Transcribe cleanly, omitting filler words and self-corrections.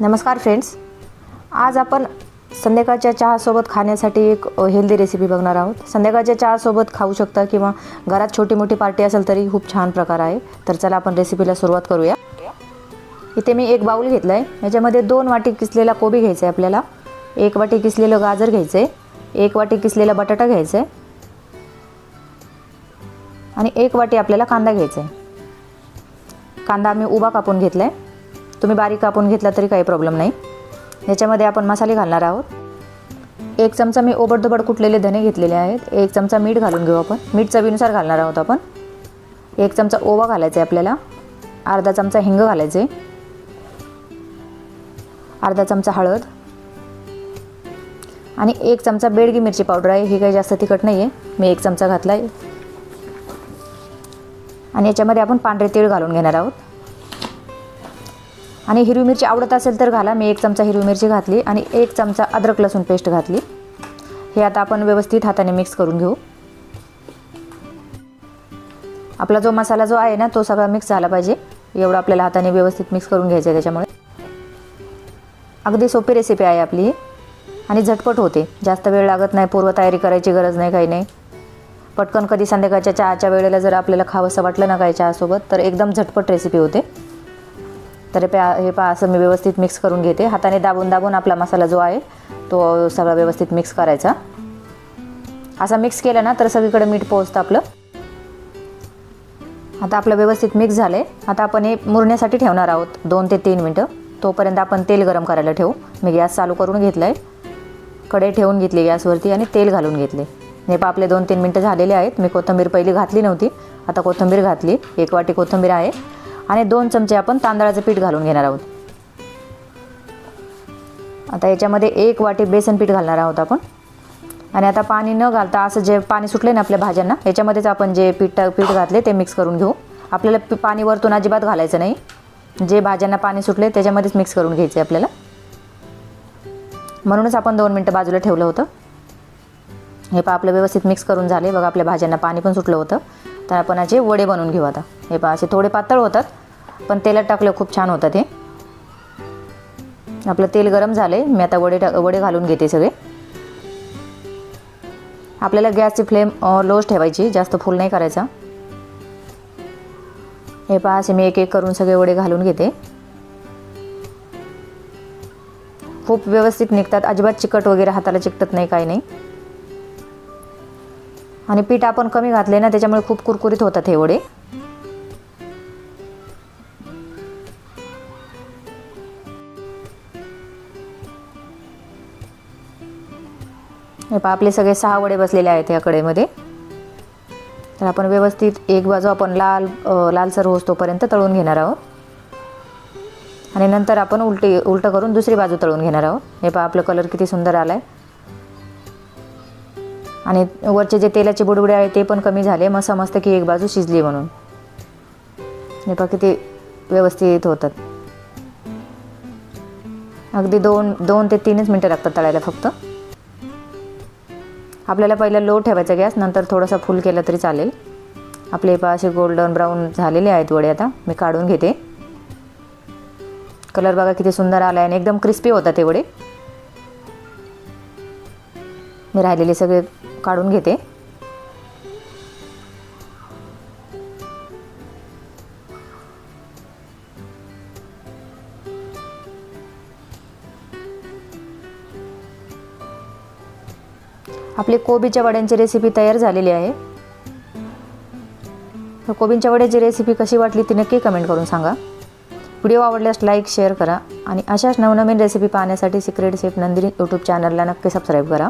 नमस्कार फ्रेंड्स, आज आपण संध्याकाळच्या चहासोबत खाण्यासाठी एक हेल्दी रेसिपी बघणार आहोत। संध्याकाळच्या चहासोबत खाऊ शकता किंवा घरात छोटी मोठी पार्टी असेल तरी खूप छान प्रकार आहे। तर चला आपण रेसिपीला सुरुवात करूया। इथे मी एक बाउल घेतला आहे। याच्यामध्ये 2 वाटी किसलेला कोबी घ्यायचा आहे आपल्याला, 1 वाटी किसलेलं गाजर घ्यायचं आहे, 1 वाटी किसलेला बटाटा घ्यायचा आहे आणि 1 वाटी आपल्याला कांदा घ्यायचा आहे। कांदा मी उभा कापून घेतला आहे, तुम्ही बारीक कापून घेतला तरी काही प्रॉब्लेम नाही। याच्यामध्ये आपण मसाले घालणार आहोत। 1 चमचा मी ओबडधोबड कुटलेले धने घेतलेले आहेत। 1 चमचा मीठ घालून घेऊ आपण, मीठ चवीनुसार घालणार आहोत आपण। 1 चमचा ओवा घालायचा आहे आपल्याला, अर्धा चमचा हिंग घालायचे, अर्धा चमचा हळद आणि 1 चमचा बेडगी मिरची पावडर आहे। ही काही जास्त तिखट नाही आहे, मी 1 चमचा घातला आहे। आणि याच्यामध्ये आपण पांढरे तीळ घालून घेणार आहोत आणि हिरवी मिरची आवडत असेल तर घाला। मी 1 चमचा हिरवी मिरची घातली आणि 1 चमचा अद्रक लसूण पेस्ट घातली। हे आता आपण व्यवस्थित हाताने मिक्स करून घेऊ। आपला जो मसाला जो आहे ना तो सगळा मिक्स झाला पाहिजे, एवढं आपल्याला हाताने व्यवस्थित मिक्स करून घ्यायचं आहे। त्याच्यामुळे अगदी सोपी रेसिपी आहे आपली आणि झटपट होते, जास्त वेळ लागत नाही, पूर्वतयारी करायची गरज नाही, काही नाही। पटकन कधी संध्याकाळच्या चहाच्या वेळेला जर आपल्याला खावंसं वाटलं ना काही चहासोबत तर एकदम झटपट रेसिपी होते। तर हे पहा असं मी व्यवस्थित मिक्स करून घेते। हाताने दाबून दाबून आपला मसाला जो आहे तो सगळा व्यवस्थित मिक्स करायचा। असा मिक्स केला ना तर सगळीकडे मीठ पोहोचतं आपलं। आता आपलं व्यवस्थित मिक्स झालं आहे। आता आपण हे मुरण्यासाठी ठेवणार आहोत 2 ते 3 मिनटं। तोपर्यंत आपण तेल गरम करायला ठेवू। मी गॅस चालू करून घेतला आहे, कढई ठेवून घेतली गॅसवरती आणि तेल घालून घेतले। हे पहा आपले 2-3 मिनटं झालेले आहेत। मी कोथिंबीर पहिली घातली नव्हती, आता कोथिंबीर घातली। 1 वाटी कोथिंबीर आहे आणि 2 चमचे आपण तांदळाचं पीठ घालून घेणार आहोत। आता याच्यामध्ये 1 वाटी बेसन पीठ घालणार आहोत आपण। आणि आता पाणी न घालता असं जे पाणी सुटले ना आपल्या भाज्यांना, याच्यामध्येच आपण जे पीठ घातले ते मिक्स करून घेऊ। आपल्याला पाणी वरतून अजिबात घालायचं नाही, जे भाज्यांना पाणी सुटले त्याच्यामध्येच मिक्स करून घ्यायचं आहे आपल्याला। म्हणूनच आपण 2 मिनटं बाजूला ठेवलं होतं। हे पहा आपलं व्यवस्थित मिक्स करून झाले बघा, आपल्या भाज्यांना पाणी पण सुटलं होतं। तर आपण याचे वडे बनवून घेऊ आता। हे पहा असे थोडे पातळ होतात पण तेलात टाकले खूप छान होतात हे। आपलं तेल गरम झाले, मी आता वडे घालून घेते सगळे। आपल्याला गॅसची फ्लेम लोच ठेवायची, जास्त फुल नाही करायचा। हे पहा असे मी एक एक करून सगळे वडे घालून घेते। खूप व्यवस्थित निघतात, अजिबात चिकट वगैरे हाताला चिकटत नाही, काही नाही। आणि पीठ आपण कमी घातले ना त्याच्यामुळे खूप कुरकुरीत होतात हे वडे। हे पहा आपले सगळे 6 वडे बसलेले आहेत या कढईमध्ये। तर आपण व्यवस्थित एक बाजू आपण लालसर होईपर्यंत तळून घेणार आहोत आणि नंतर आपण उलटं करून दुसरी बाजू तळून घेणार आहोत। हे पहा आपलं कलर किती सुंदर आलाय आणि वरचे जे तेलाचे बुडबुडे आहे ते पण कमी झाले, मग समजतं की एक बाजू शिजली म्हणून। हे पहा किती व्यवस्थित होतात। अगदी 2 ते 3 मिनटं लागतात तळायला फक्त। आपल्याला पहिला लो ठेवायचा गॅस, नंतर थोडासा फुल केला तरी चालेल। आपले पहा असे गोल्डन ब्राऊन झालेले आहेत वडे। आता मी काढून घेते। कलर बघा किती सुंदर आला आहे आणि एकदम क्रिस्पी होतात ते वडे। मी राहिलेले सगळे काढून घेते। आपली कोबीच्या वड्यांची रेसिपी तयार झालेली आहे। तर कोबीच्या वड्याची रेसिपी कशी वाटली ती नक्की कमेंट करून सांगा। व्हिडिओ आवडल्यास लाईक शेअर करा आणि अशाच नवनवीन रेसिपी पाहण्यासाठी सिक्रेट शेफ नंदिनी यूट्यूब चॅनलला नक्की सबस्क्राईब करा।